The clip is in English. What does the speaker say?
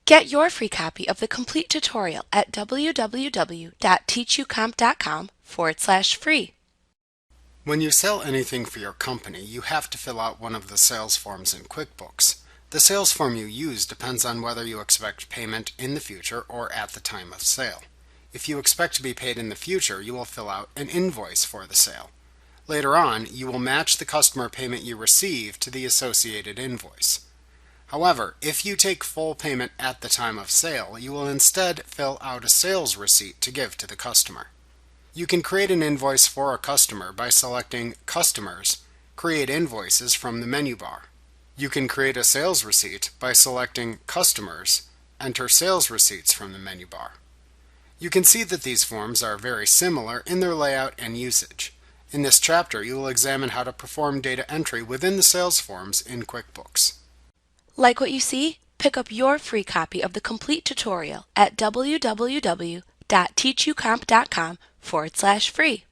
Get your free copy of the complete tutorial at www.teachucomp.com/free. When you sell anything for your company, you have to fill out one of the sales forms in QuickBooks. The sales form you use depends on whether you expect payment in the future or at the time of sale. If you expect to be paid in the future, you will fill out an invoice for the sale. Later on, you will match the customer payment you receive to the associated invoice. However, if you take full payment at the time of sale, you will instead fill out a sales receipt to give to the customer. You can create an invoice for a customer by selecting Customers, Create Invoices from the menu bar. You can create a sales receipt by selecting Customers, Enter Sales Receipts from the menu bar. You can see that these forms are very similar in their layout and usage. In this chapter, you will examine how to perform data entry within the sales forms in QuickBooks. Like what you see? Pick up your free copy of the complete tutorial at www.teachucomp.com/free.